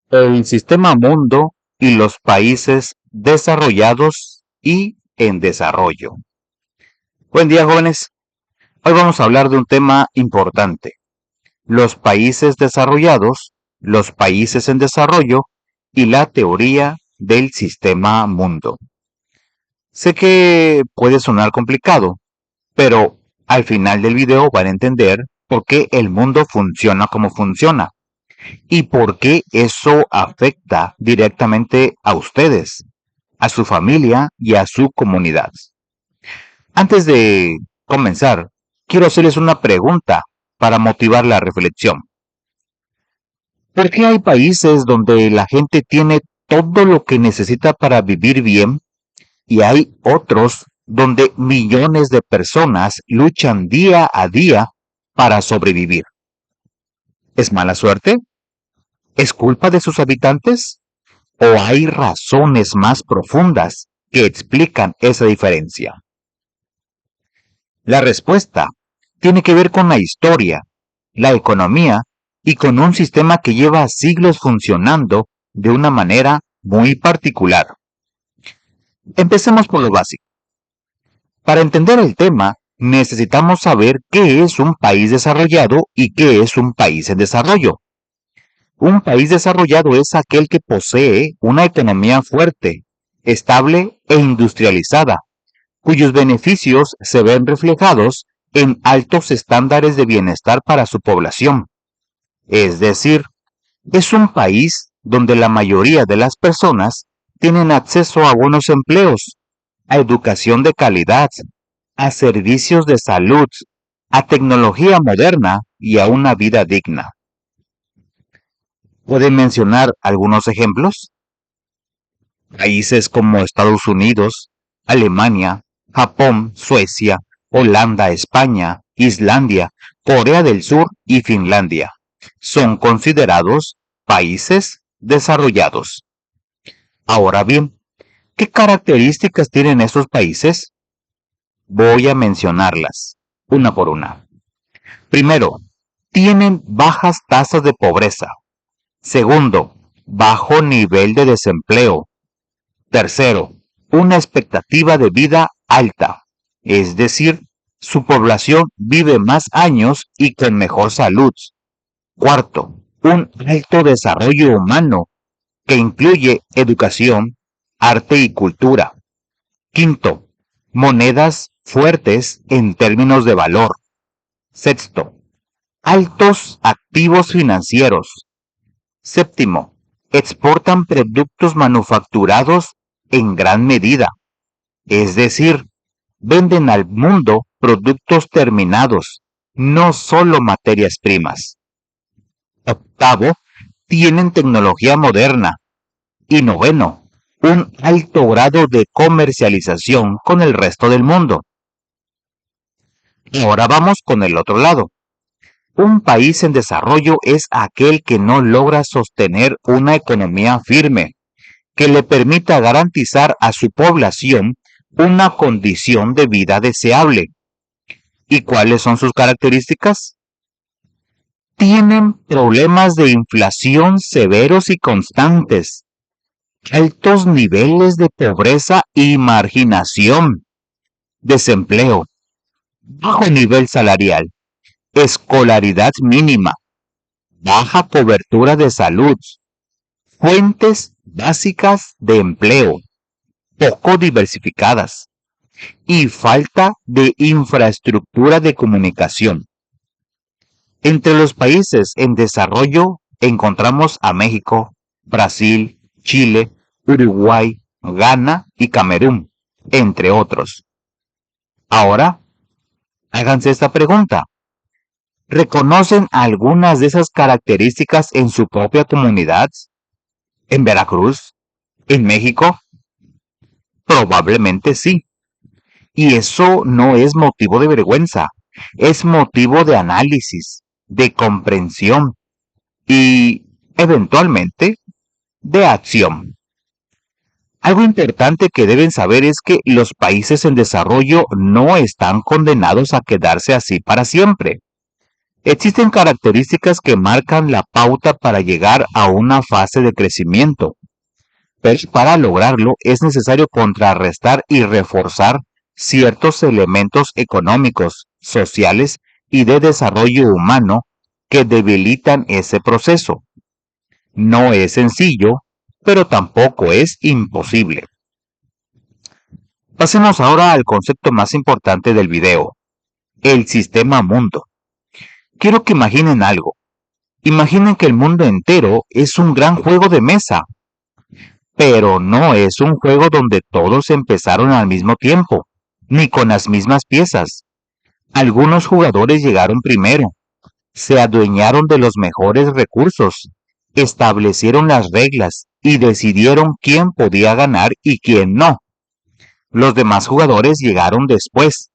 El sistema mundo y los países desarrollados y en desarrollo. Buen día, jóvenes. Hoy vamos a hablar de un tema importante. Los países desarrollados, los países en desarrollo y la teoría del sistema mundo. Sé que puede sonar complicado, pero al final del video van a entender por qué el mundo funciona como funciona y por qué eso afecta directamente a ustedes, a su familia y a su comunidad. Antes de comenzar, quiero hacerles una pregunta para motivar la reflexión. ¿Por qué hay países donde la gente tiene todo lo que necesita para vivir bien y hay otros donde millones de personas luchan día a día para sobrevivir? ¿Es mala suerte? ¿Es culpa de sus habitantes? ¿O hay razones más profundas que explican esa diferencia? La respuesta tiene que ver con la historia, la economía y con un sistema que lleva siglos funcionando de una manera muy particular. Empecemos por lo básico. Para entender el tema, necesitamos saber qué es un país desarrollado y qué es un país en desarrollo. Un país desarrollado es aquel que posee una economía fuerte, estable e industrializada, cuyos beneficios se ven reflejados en altos estándares de bienestar para su población. Es decir, es un país donde la mayoría de las personas tienen acceso a buenos empleos, a educación de calidad, a servicios de salud, a tecnología moderna y a una vida digna. ¿Pueden mencionar algunos ejemplos? Países como Estados Unidos, Alemania, Japón, Suecia, Holanda, España, Islandia, Corea del Sur y Finlandia son considerados países desarrollados. Ahora bien, ¿qué características tienen estos países? Voy a mencionarlas una por una. Primero, tienen bajas tasas de pobreza. Segundo, bajo nivel de desempleo. Tercero, una expectativa de vida alta, es decir, su población vive más años y con mejor salud. Cuarto, un alto desarrollo humano que incluye educación, arte y cultura. Quinto, monedas fuertes en términos de valor. Sexto, altos activos financieros. Séptimo, exportan productos manufacturados en gran medida, es decir, venden al mundo productos terminados, no solo materias primas. Octavo, tienen tecnología moderna. Y noveno, un alto grado de comercialización con el resto del mundo. Ahora vamos con el otro lado. Un país en desarrollo es aquel que no logra sostener una economía firme, que le permita garantizar a su población una condición de vida deseable. ¿Y cuáles son sus características? Tienen problemas de inflación severos y constantes, altos niveles de pobreza y marginación, desempleo, bajo nivel salarial, escolaridad mínima, baja cobertura de salud, fuentes básicas de empleo, poco diversificadas y falta de infraestructura de comunicación. Entre los países en desarrollo encontramos a México, Brasil, Chile, Uruguay, Ghana y Camerún, entre otros. Ahora, háganse esta pregunta. ¿Reconocen algunas de esas características en su propia comunidad? ¿En Veracruz? ¿En México? Probablemente sí. Y eso no es motivo de vergüenza, es motivo de análisis, de comprensión y, eventualmente, de acción. Algo importante que deben saber es que los países en desarrollo no están condenados a quedarse así para siempre. Existen características que marcan la pauta para llegar a una fase de crecimiento, pero para lograrlo es necesario contrarrestar y reforzar ciertos elementos económicos, sociales y de desarrollo humano que debilitan ese proceso. No es sencillo, pero tampoco es imposible. Pasemos ahora al concepto más importante del video, el sistema mundo. Quiero que imaginen algo. Imaginen que el mundo entero es un gran juego de mesa, pero no es un juego donde todos empezaron al mismo tiempo, ni con las mismas piezas. Algunos jugadores llegaron primero, se adueñaron de los mejores recursos, establecieron las reglas y decidieron quién podía ganar y quién no. Los demás jugadores llegaron después,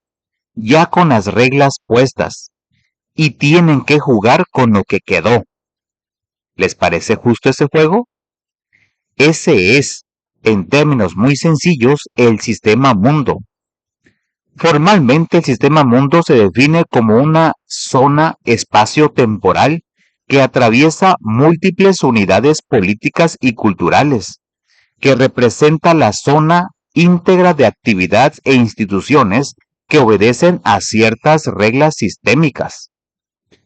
ya con las reglas puestas, y tienen que jugar con lo que quedó. ¿Les parece justo ese juego? Ese es, en términos muy sencillos, el sistema mundo. Formalmente el sistema mundo se define como una zona espacio-temporal que atraviesa múltiples unidades políticas y culturales, que representa la zona íntegra de actividad e instituciones que obedecen a ciertas reglas sistémicas.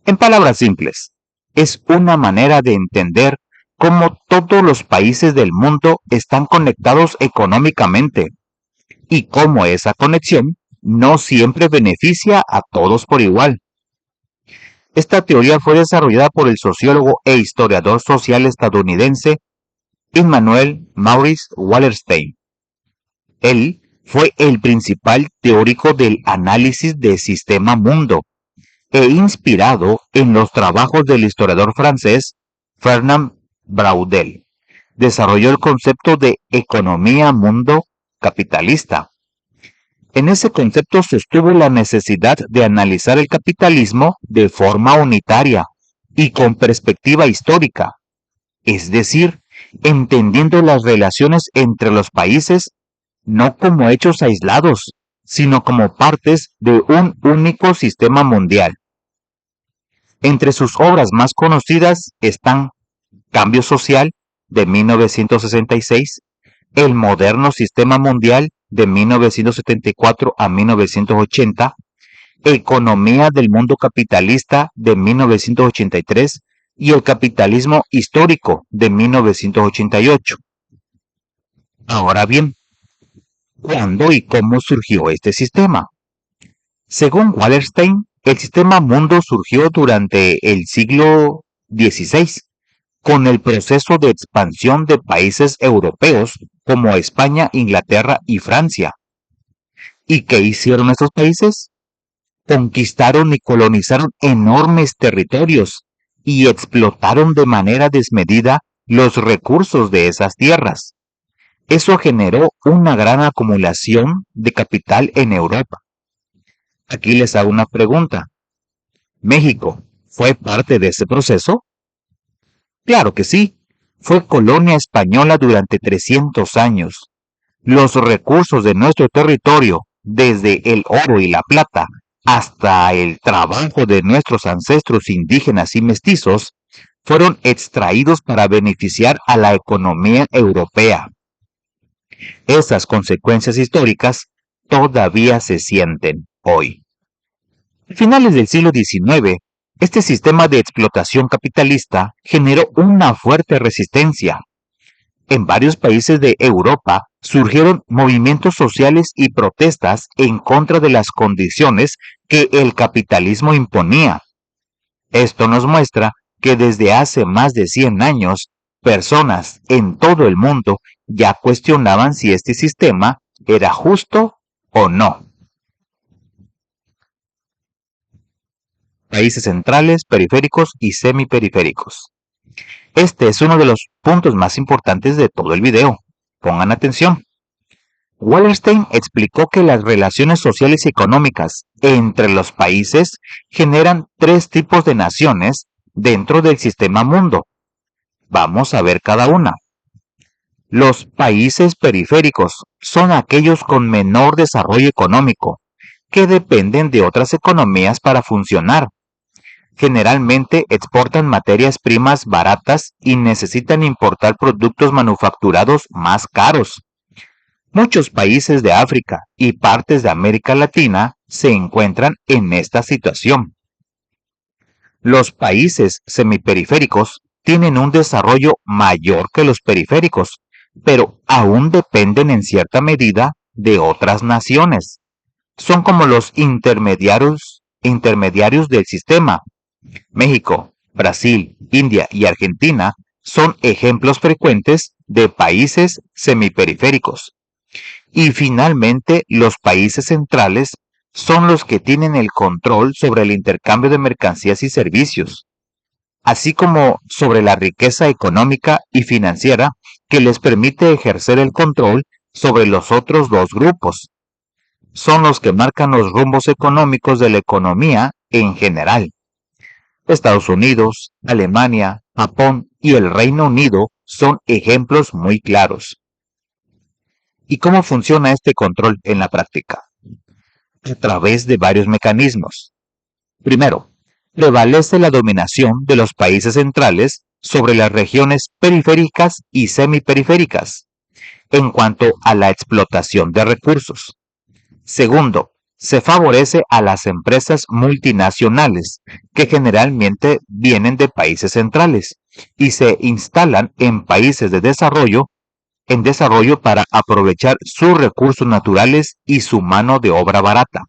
En palabras simples, es una manera de entender cómo todos los países del mundo están conectados económicamente y cómo esa conexión no siempre beneficia a todos por igual. Esta teoría fue desarrollada por el sociólogo e historiador social estadounidense Immanuel Maurice Wallerstein. Él fue el principal teórico del análisis de sistema mundo e inspirado en los trabajos del historiador francés Fernand Braudel. Desarrolló el concepto de economía mundo capitalista. En ese concepto sostuvo la necesidad de analizar el capitalismo de forma unitaria y con perspectiva histórica, es decir, entendiendo las relaciones entre los países no como hechos aislados, sino como partes de un único sistema mundial. Entre sus obras más conocidas están Cambio Social, de 1966, El Moderno Sistema Mundial, de 1974 a 1980, Economía del Mundo Capitalista, de 1983, y El Capitalismo Histórico, de 1988. Ahora bien, ¿cuándo y cómo surgió este sistema? Según Wallerstein, el sistema mundo surgió durante el siglo XVI, con el proceso de expansión de países europeos como España, Inglaterra y Francia. ¿Y qué hicieron estos países? Conquistaron y colonizaron enormes territorios y explotaron de manera desmedida los recursos de esas tierras. Eso generó una gran acumulación de capital en Europa. Aquí les hago una pregunta. ¿México fue parte de ese proceso? Claro que sí. Fue colonia española durante 300 años. Los recursos de nuestro territorio, desde el oro y la plata hasta el trabajo de nuestros ancestros indígenas y mestizos, fueron extraídos para beneficiar a la economía europea. Esas consecuencias históricas todavía se sienten hoy. A finales del siglo XIX, este sistema de explotación capitalista generó una fuerte resistencia. En varios países de Europa surgieron movimientos sociales y protestas en contra de las condiciones que el capitalismo imponía. Esto nos muestra que desde hace más de 100 años, personas en todo el mundo ya cuestionaban si este sistema era justo o no. Países centrales, periféricos y semiperiféricos. Este es uno de los puntos más importantes de todo el video. Pongan atención. Wallerstein explicó que las relaciones sociales y económicas entre los países generan 3 tipos de naciones dentro del sistema mundo. Vamos a ver cada una. Los países periféricos son aquellos con menor desarrollo económico, que dependen de otras economías para funcionar. generalmente exportan materias primas baratas y necesitan importar productos manufacturados más caros. Muchos países de África y partes de América Latina se encuentran en esta situación. Los países semiperiféricos tienen un desarrollo mayor que los periféricos, pero aún dependen en cierta medida de otras naciones. Son como los intermediarios del sistema. México, Brasil, India y Argentina son ejemplos frecuentes de países semiperiféricos. Y finalmente, los países centrales son los que tienen el control sobre el intercambio de mercancías y servicios, así como sobre la riqueza económica y financiera que les permite ejercer el control sobre los otros dos grupos. Son los que marcan los rumbos económicos de la economía en general. Estados Unidos, Alemania, Japón y el Reino Unido son ejemplos muy claros. ¿Y cómo funciona este control en la práctica? A través de varios mecanismos. Primero, prevalece la dominación de los países centrales sobre las regiones periféricas y semiperiféricas en cuanto a la explotación de recursos. Segundo, se favorece a las empresas multinacionales que generalmente vienen de países centrales y se instalan en países de desarrollo para aprovechar sus recursos naturales y su mano de obra barata.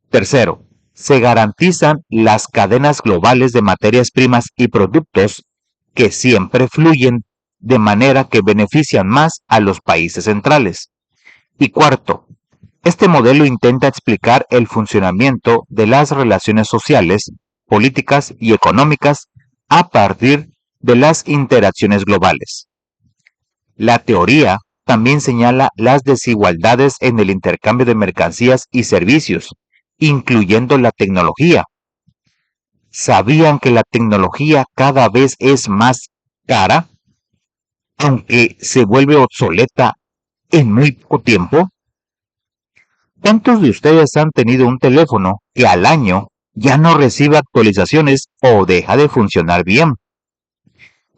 Tercero, se garantizan las cadenas globales de materias primas y productos que siempre fluyen de manera que benefician más a los países centrales. Y cuarto, este modelo intenta explicar el funcionamiento de las relaciones sociales, políticas y económicas a partir de las interacciones globales. La teoría también señala las desigualdades en el intercambio de mercancías y servicios, incluyendo la tecnología. ¿Sabían que la tecnología cada vez es más cara, aunque se vuelve obsoleta en muy poco tiempo? ¿Cuántos de ustedes han tenido un teléfono que al año ya no recibe actualizaciones o deja de funcionar bien?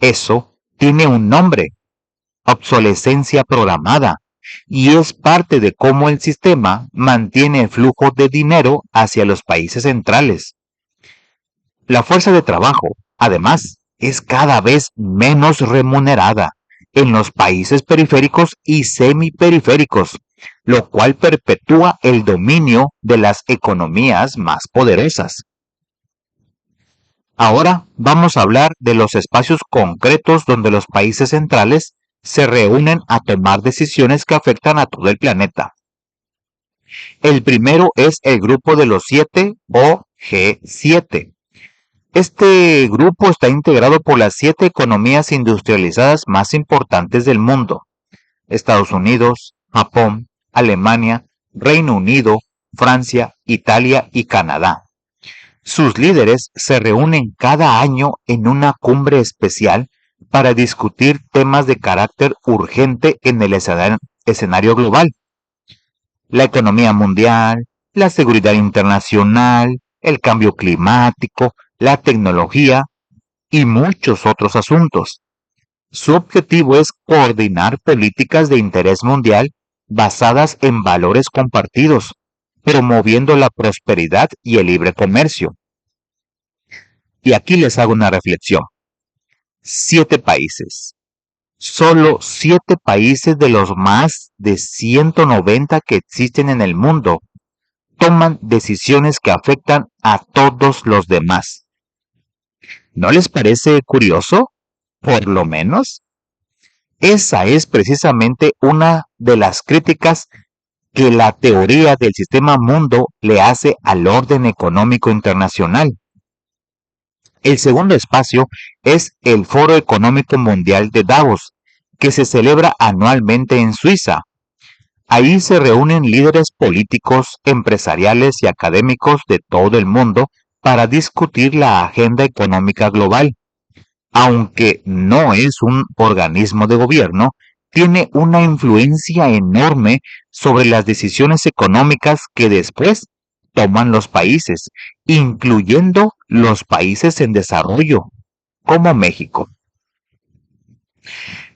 Eso tiene un nombre: obsolescencia programada, y es parte de cómo el sistema mantiene el flujo de dinero hacia los países centrales. La fuerza de trabajo, además, es cada vez menos remunerada en los países periféricos y semiperiféricos, lo cual perpetúa el dominio de las economías más poderosas. Ahora vamos a hablar de los espacios concretos donde los países centrales se reúnen a tomar decisiones que afectan a todo el planeta. El primero es el Grupo de los Siete o G7. Este grupo está integrado por las 7 economías industrializadas más importantes del mundo: Estados Unidos, Japón, Alemania, Reino Unido, Francia, Italia y Canadá. Sus líderes se reúnen cada año en una cumbre especial para discutir temas de carácter urgente en el escenario global: la economía mundial, la seguridad internacional, el cambio climático, la tecnología y muchos otros asuntos. Su objetivo es coordinar políticas de interés mundial basadas en valores compartidos, promoviendo la prosperidad y el libre comercio. Y aquí les hago una reflexión. 7 países. Solo 7 países de los más de 190 que existen en el mundo toman decisiones que afectan a todos los demás. ¿No les parece curioso? Por lo menos. Esa es precisamente una de las críticas que la teoría del sistema mundo le hace al orden económico internacional. El segundo espacio es el Foro Económico Mundial de Davos, que se celebra anualmente en Suiza. Ahí se reúnen líderes políticos, empresariales y académicos de todo el mundo para discutir la agenda económica global. Aunque no es un organismo de gobierno, tiene una influencia enorme sobre las decisiones económicas que después toman los países, incluyendo los países en desarrollo, como México.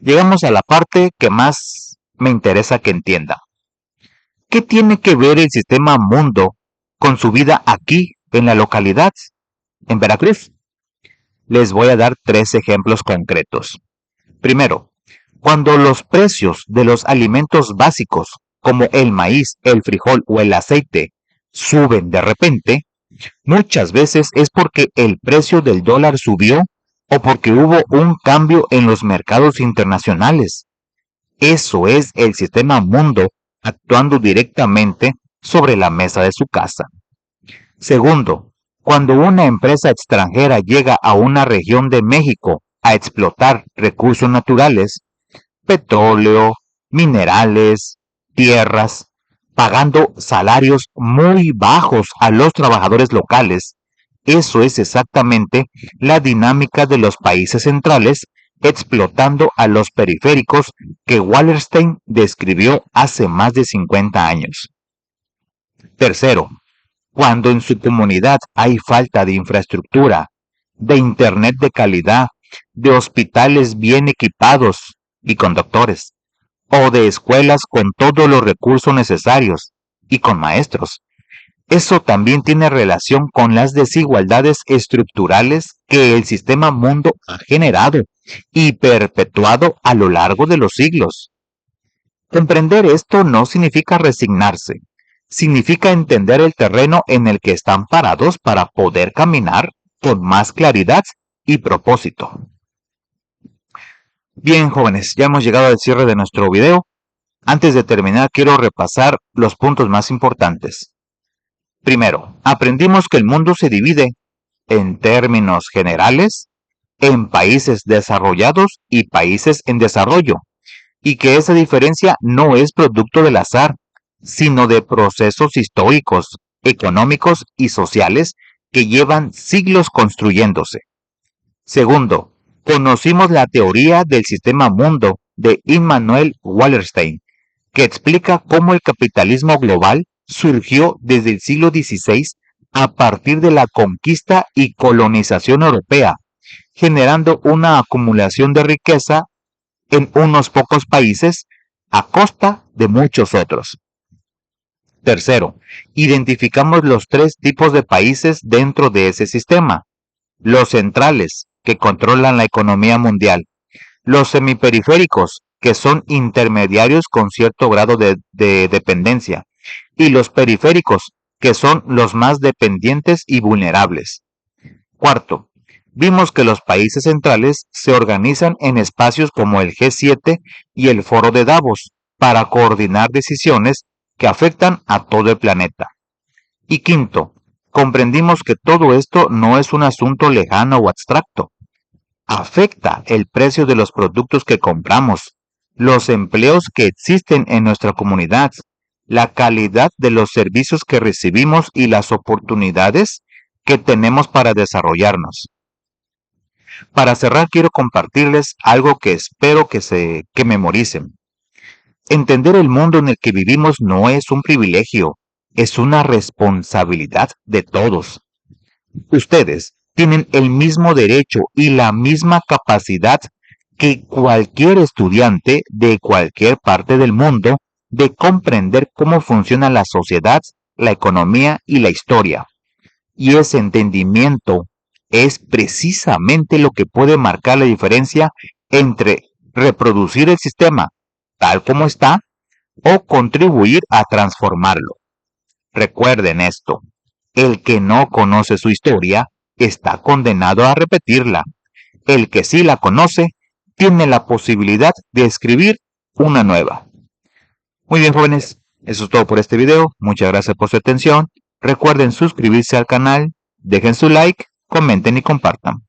Llegamos a la parte que más me interesa que entienda. ¿Qué tiene que ver el sistema mundo con su vida aquí, en la localidad, en Veracruz? Les voy a dar 3 ejemplos concretos. Primero, cuando los precios de los alimentos básicos, como el maíz, el frijol o el aceite, suben de repente, muchas veces es porque el precio del dólar subió o porque hubo un cambio en los mercados internacionales. Eso es el sistema mundo actuando directamente sobre la mesa de su casa. Segundo, cuando una empresa extranjera llega a una región de México a explotar recursos naturales, petróleo, minerales, tierras, pagando salarios muy bajos a los trabajadores locales, eso es exactamente la dinámica de los países centrales explotando a los periféricos que Wallerstein describió hace más de 50 años. Tercero, cuando en su comunidad hay falta de infraestructura, de internet de calidad, de hospitales bien equipados y con doctores, o de escuelas con todos los recursos necesarios y con maestros. Eso también tiene relación con las desigualdades estructurales que el sistema mundo ha generado y perpetuado a lo largo de los siglos. Comprender esto no significa resignarse, significa entender el terreno en el que están parados para poder caminar con más claridad y propósito. Bien, jóvenes, ya hemos llegado al cierre de nuestro video. Antes de terminar, quiero repasar los puntos más importantes. Primero, aprendimos que el mundo se divide, en términos generales, en países desarrollados y países en desarrollo, y que esa diferencia no es producto del azar, sino de procesos históricos, económicos y sociales que llevan siglos construyéndose. Segundo, conocimos la teoría del sistema mundo de Immanuel Wallerstein, que explica cómo el capitalismo global surgió desde el siglo XVI a partir de la conquista y colonización europea, generando una acumulación de riqueza en unos pocos países a costa de muchos otros. Tercero, identificamos los 3 tipos de países dentro de ese sistema. Los centrales, que controlan la economía mundial. Los semiperiféricos, que son intermediarios con cierto grado de dependencia. Y los periféricos, que son los más dependientes y vulnerables. Cuarto, vimos que los países centrales se organizan en espacios como el G7 y el Foro de Davos para coordinar decisiones que afectan a todo el planeta. Y quinto, comprendimos que todo esto no es un asunto lejano o abstracto. Afecta el precio de los productos que compramos, los empleos que existen en nuestra comunidad, la calidad de los servicios que recibimos y las oportunidades que tenemos para desarrollarnos. Para cerrar, quiero compartirles algo que espero que memoricen. Entender el mundo en el que vivimos no es un privilegio, es una responsabilidad de todos. Ustedes tienen el mismo derecho y la misma capacidad que cualquier estudiante de cualquier parte del mundo de comprender cómo funciona la sociedad, la economía y la historia. Y ese entendimiento es precisamente lo que puede marcar la diferencia entre reproducir el sistema tal como está o contribuir a transformarlo. Recuerden esto, el que no conoce su historia está condenado a repetirla. El que sí la conoce tiene la posibilidad de escribir una nueva. Muy bien, jóvenes, eso es todo por este video. Muchas gracias por su atención. Recuerden suscribirse al canal, dejen su like, comenten y compartan.